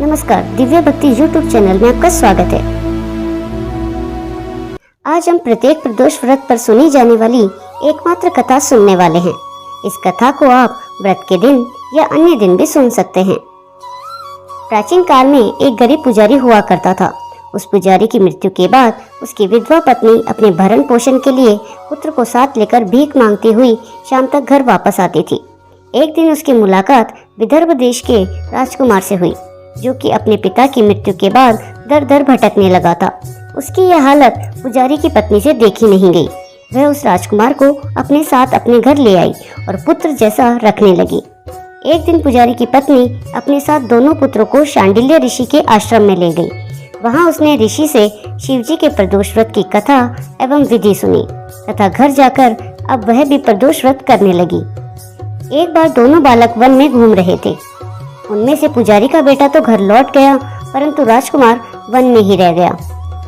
नमस्कार, दिव्य भक्ति YouTube channel में आपका स्वागत है। आज हम प्रत्येक प्रदोष व्रत पर सुनी जाने वाली एकमात्र कथा सुनने वाले हैं। इस कथा को आप व्रत के दिन या अन्य दिन भी सुन सकते हैं। प्राचीन काल में एक गरीब पुजारी हुआ करता था। उस पुजारी की मृत्यु के बाद उसकी विधवा पत्नी अपने भरण पोषण के लिए पुत्र को साथ लेकर भीख मांगती हुई शाम तक घर वापस आती थी। एक दिन उसकी मुलाकात विदर्भ देश के राजकुमार से हुई, जो कि अपने पिता की मृत्यु के बाद दर दर भटकने लगा था। उसकी यह हालत पुजारी की पत्नी से देखी नहीं गई। वह उस राजकुमार को अपने साथ अपने घर ले आई और पुत्र जैसा रखने लगी। एक दिन पुजारी की पत्नी अपने साथ दोनों पुत्रों को शांडिल्य ऋषि के आश्रम में ले गई। वहां उसने ऋषि से शिवजी के प्रदोष व्रत की कथा एवं विधि सुनी तथा घर जाकर अब वह भी प्रदोष व्रत करने लगी। एक बार दोनों बालक वन में घूम रहे थे। उनमें से पुजारी का बेटा तो घर लौट गया, परंतु राजकुमार वन में ही रह गया।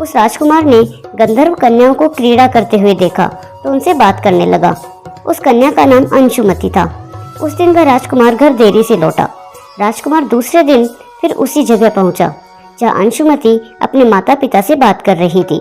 उस राजकुमार ने गंधर्व कन्याओं को क्रीड़ा करते हुए देखा तो उनसे बात करने लगा। उस कन्या का नाम अंशुमति था। उस दिन वह राजकुमार घर देरी से लौटा। राजकुमार दूसरे दिन फिर उसी जगह पहुंचा जहां अंशुमति अपने माता पिता से बात कर रही थी।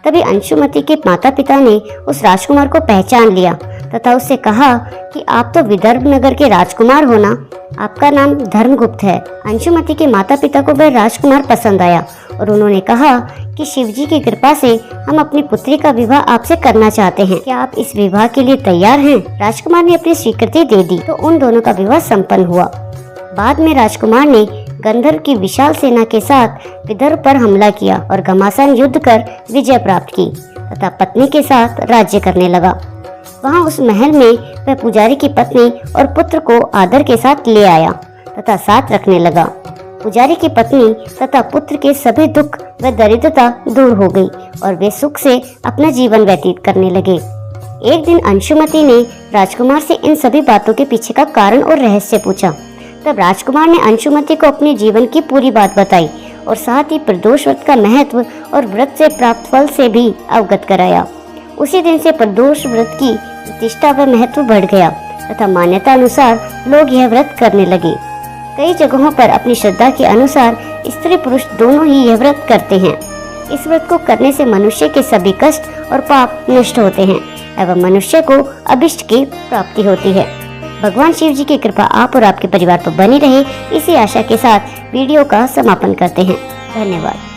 तभी अंशुमति के माता पिता ने उस राजकुमार को पहचान लिया तथा उससे कहा कि आप तो विदर्भ नगर के राजकुमार हो ना, आपका नाम धर्मगुप्त है। अंशुमति के माता पिता को वह राजकुमार पसंद आया और उन्होंने कहा कि शिवजी की कृपा से हम अपनी पुत्री का विवाह आपसे करना चाहते हैं। क्या आप इस विवाह के लिए तैयार हैं? राजकुमार ने अपनी स्वीकृति दे दी तो उन दोनों का विवाह संपन्न हुआ। बाद में राजकुमार ने गंधर्व की विशाल सेना के साथ विदर्भ पर हमला किया और घमासान युद्ध कर विजय प्राप्त की तथा पत्नी के साथ राज्य करने लगा। वहां उस महल में वह पुजारी की पत्नी और पुत्र को आदर के साथ ले आया तथा साथ रखने लगा। पुजारी की पत्नी तथा पुत्र के सभी दुख व दरिद्रता दूर हो गई और वे सुख से अपना जीवन व्यतीत करने लगे। एक दिन अंशुमति ने राजकुमार से इन सभी बातों के पीछे का कारण और रहस्य पूछा। तब राजकुमार ने अंशुमति को अपने जीवन की पूरी बात बताई और साथ ही प्रदोष व्रत का महत्व और व्रत से प्राप्त फल से भी अवगत कराया। उसी दिन से प्रदोष व्रत की प्रतिष्ठा व महत्व बढ़ गया तथा मान्यता अनुसार लोग यह व्रत करने लगे। कई जगहों पर अपनी श्रद्धा के अनुसार स्त्री पुरुष दोनों ही यह व्रत करते हैं। इस व्रत को करने से मनुष्य के सभी कष्ट और पाप नष्ट होते हैं एवं मनुष्य को अभिष्ट की प्राप्ति होती है। भगवान शिव जी की कृपा आप और आपके परिवार पर बनी रहे, इसी आशा के साथ वीडियो का समापन करते हैं। धन्यवाद।